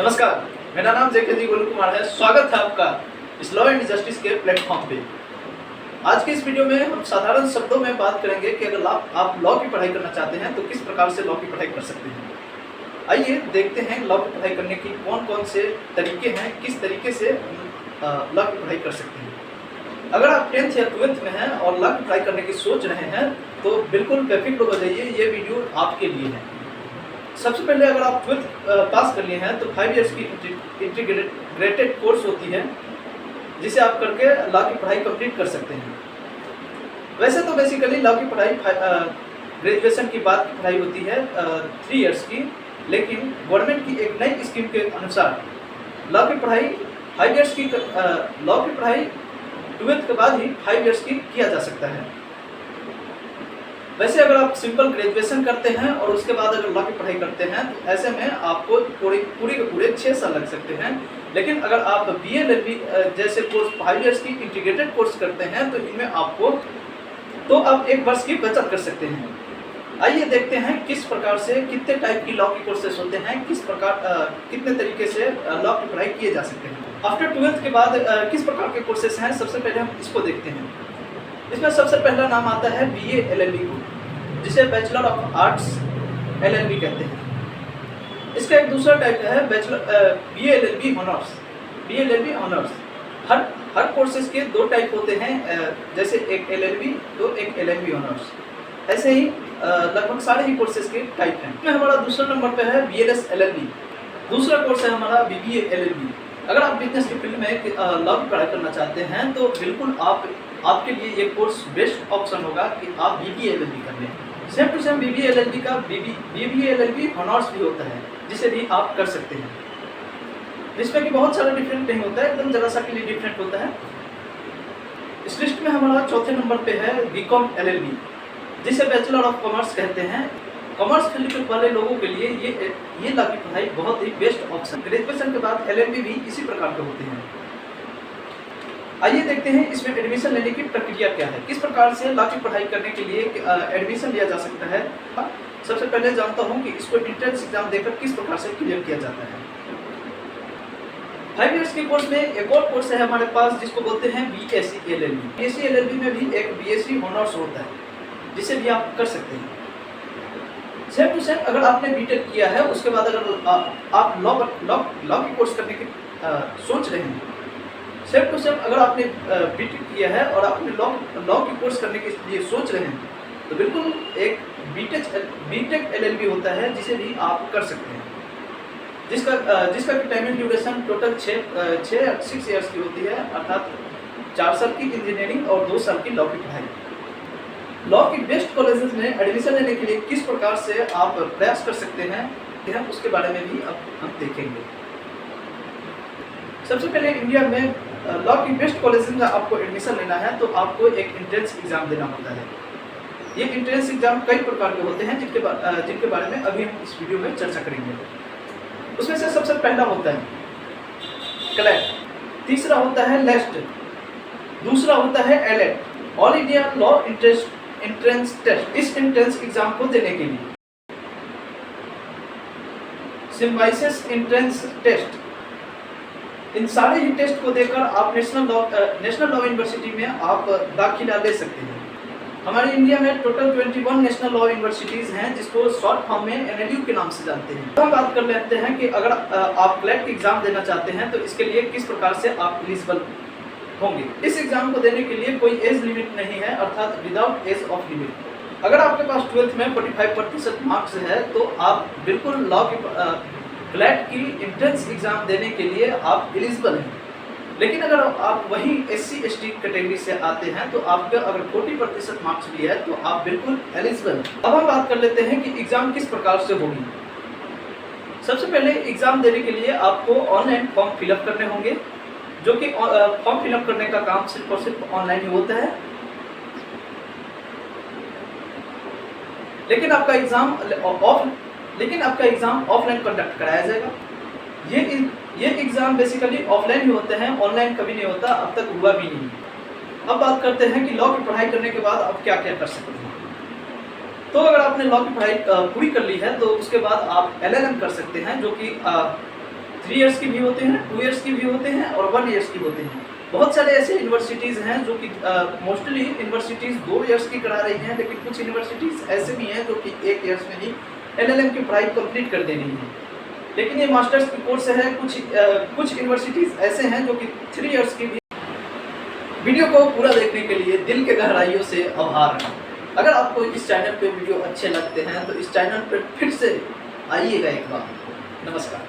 नमस्कार, मेरा नाम जेके जी गोलू कुमार है। स्वागत है आपका इस लॉ एंड जस्टिस के प्लेटफॉर्म पे। आज के इस वीडियो में हम साधारण शब्दों में बात करेंगे कि अगर आप लॉ की पढ़ाई करना चाहते हैं तो किस प्रकार से लॉ की पढ़ाई कर सकते हैं। आइए देखते हैं लॉ की पढ़ाई करने की कौन कौन से तरीके हैं, किस तरीके से लॉ की पढ़ाई कर सकते हैं। अगर आप 10th या 12th में हैं और लॉ की पढ़ाई करने की सोच रहे हैं तो बिल्कुल बेफिक्र हो जाइए, ये वीडियो आपके लिए है। सबसे पहले अगर आप 12th पास कर लिए हैं तो 5 इयर्स की इंटीग्रेटेड कोर्स होती है जिसे आप करके लॉ की पढ़ाई कंप्लीट कर सकते हैं। वैसे तो बेसिकली लॉ की पढ़ाई ग्रेजुएशन की बाद की पढ़ाई होती है 3 इयर्स की, लेकिन गवर्नमेंट की एक नई स्कीम के अनुसार लॉ की पढ़ाई 5 इयर्स की लॉ की पढ़ाई 12th के बाद ही 5 इयर्स की किया जा सकता है। वैसे अगर आप सिंपल ग्रेजुएशन करते हैं और उसके बाद अगर लॉ की पढ़ाई करते हैं तो ऐसे में आपको पूरे के पूरे 6 साल लग सकते हैं। लेकिन अगर आप BA LLB जैसे कोर्स 5 इयर्स की इंटीग्रेटेड कोर्स करते हैं तो इनमें आप 1 वर्ष की बचत कर सकते हैं। आइए देखते हैं किस प्रकार से कितने टाइप की लॉ की कोर्सेस होते हैं, कितने तरीके से लॉ की पढ़ाई किए जा सकते हैं। आफ्टर 12th के बाद किस प्रकार के कोर्सेस हैं, सबसे पहले हम इसको देखते हैं। इसमें सबसे पहला नाम आता है BA LLB को, जिसे बैचलर ऑफ आर्ट्स LLB कहते हैं। इसका एक दूसरा टाइप है BA LLB honours. BA LLB honours हर कोर्सेज के 2 टाइप होते हैं, जैसे एक LLB तो एक LLB ऑनर्स। ऐसे ही लगभग सारे ही कोर्सेज के टाइप हैं। इसमें हमारा दूसरा नंबर पे है BLS LLB। दूसरा कोर्स है हमारा BBA LLB। अगर आप बिजनेस के फील्ड में लॉ की पढ़ाई करना चाहते हैं तो बिल्कुल आपके लिए ये कोर्स बेस्ट ऑप्शन होगा कि आप BBA LLB कर लें। Same to same BBA LLB का BBA LLB ऑनर्स भी होता है, जिसे भी आप कर सकते हैं, जिसमें कि बहुत सारा डिफरेंट नहीं होता है, एकदम जरा सा के लिए डिफरेंट होता है। इस लिस्ट में हमारा चौथे नंबर पे है BCom LLB, जिसे बैचलर ऑफ कॉमर्स कहते हैं। कॉमर्स फील्ड वाले लोगों के लिए ये लॉ की पढ़ाई बहुत ही बेस्ट ऑप्शन। ग्रेजुएशन के बाद LLB भी इसी प्रकार के होते हैं। आइए देखते हैं इसमें एडमिशन लेने की प्रक्रिया क्या है, किस प्रकार से लॉ की पढ़ाई करने के लिए एडमिशन लिया जा सकता है। सबसे पहले जानता हूं कि इसको एंट्रेंस एग्जाम देकर किस प्रकार से क्लियर किया जाता है। 5 इयर्स के कोर्स में एक और कोर्स है हमारे पास जिसको बोलते हैं BSc LLB। BSc LLB में भी एक BSc ऑनर्स होता है, जिसे भी आप कर सकते हैं। सेम टू सेम अगर आपने BTech किया है, उसके बाद अगर आप लॉ की कोर्स करने की सोच रहे हैं, सेम टू सेम अगर आपने BTech किया है और आपने लॉ की कोर्स करने के लिए सोच रहे हैं तो बिल्कुल एक BTech LLB होता है, जिसे भी आप कर सकते हैं, जिसका टाइमिंग ड्यूरेशन टोटल 6 इयर्स की होती है, अर्थात 4 साल की इंजीनियरिंग और 2 साल की लॉ की पढ़ाई। लॉ की बेस्ट कॉलेजेस में एडमिशन लेने के लिए किस प्रकार से आप प्रयास कर सकते हैं, उसके बारे में भी अब हम देखेंगे। सबसे पहले इंडिया में लॉ की बेस्ट कॉलेज में आपको एडमिशन लेना है तो आपको एक एंट्रेंस एग्जाम देना होता है। ये एंट्रेंस एग्जाम कई प्रकार के होते हैं जिनके बारे में अभी हम इस वीडियो में चर्चा करेंगे। उसमें से सबसे पहला होता है क्लैट, तीसरा होता है लेस्ट, दूसरा होता है AILET, all India law entrance test. इस एंट्रेंस एग्जाम को देने के लिए सिम्बाइसिस एंट्रेंस टेस्ट, इन सारे ही टेस्ट को देकर आप नेशनल लॉ यूनिवर्सिटी में आप दाखिला ले सकते हैं। हमारे इंडिया में टोटल 21 नेशनल लॉ यूनिवर्सिटीज़ हैं, जिसको शॉर्ट फॉर्म में NLU के नाम से जानते हैं। हम बात कर लेते हैं कि अगर आप क्लैट एग्जाम देना चाहते हैं तो इसके लिए किस प्रकार से आप एलिजिबल होंगे। इस एग्जाम को देने के लिए कोई एज लिमिट नहीं है, अर्थात विदाउट एज ऑफ लिमिट। अगर आपके पास 12th में 45% मार्क्स है तो आप बिल्कुल लॉ की क्लैट की एंट्रेंस एग्जाम देने के लिए आप एलिजिबल हैं। लेकिन अगर आप वही SC ST कैटेगरी से आते हैं तो आपके अगर 40% मार्क्स भी है तो आप बिल्कुल एलिजिबल हैं। अब हम बात कर लेते हैं कि एग्जाम किस प्रकार से होगी। सबसे पहले एग्जाम देने के लिए आपको ऑनलाइन फॉर्म फिलअप करने होंगे, जो कि फॉर्म फिलअप करने का काम सिर्फ और सिर्फ ऑनलाइन ही होता है। लेकिन आपका एग्जाम ऑफलाइन कंडक्ट कराया जाएगा। ये एग्जाम बेसिकली ऑफलाइन ही होते हैं, ऑनलाइन कभी नहीं होता, अब तक हुआ भी नहीं। अब बात करते हैं कि लॉ की पढ़ाई करने के बाद आप क्या क्या कर सकते हैं। तो अगर आपने लॉ की पढ़ाई पूरी कर ली है तो उसके बाद आप LLM कर सकते हैं, जो कि 3 इयर्स की भी होते हैं, 2 इयर्स की भी होते हैं और 1 इयर्स की होते हैं। बहुत सारे ऐसे यूनिवर्सिटीज़ हैं जो कि मोस्टली यूनिवर्सिटीज़ 2 इयर्स की करा रही हैं, लेकिन कुछ यूनिवर्सिटीज़ ऐसे भी हैं जो कि 1 इयर्स में ही एलएलएम की पढ़ाई कंप्लीट कर दे रही हैं। लेकिन ये मास्टर्स की कोर्स है, कुछ यूनिवर्सिटीज़ ऐसे हैं जो कि 3 इयर्स की भी। वीडियो को पूरा देखने के लिए दिल के गहराइयों से आभार। अगर आपको इस चैनल पे वीडियो अच्छे लगते हैं तो इस चैनल पर फिर से आइएगा एक बार। नमस्कार।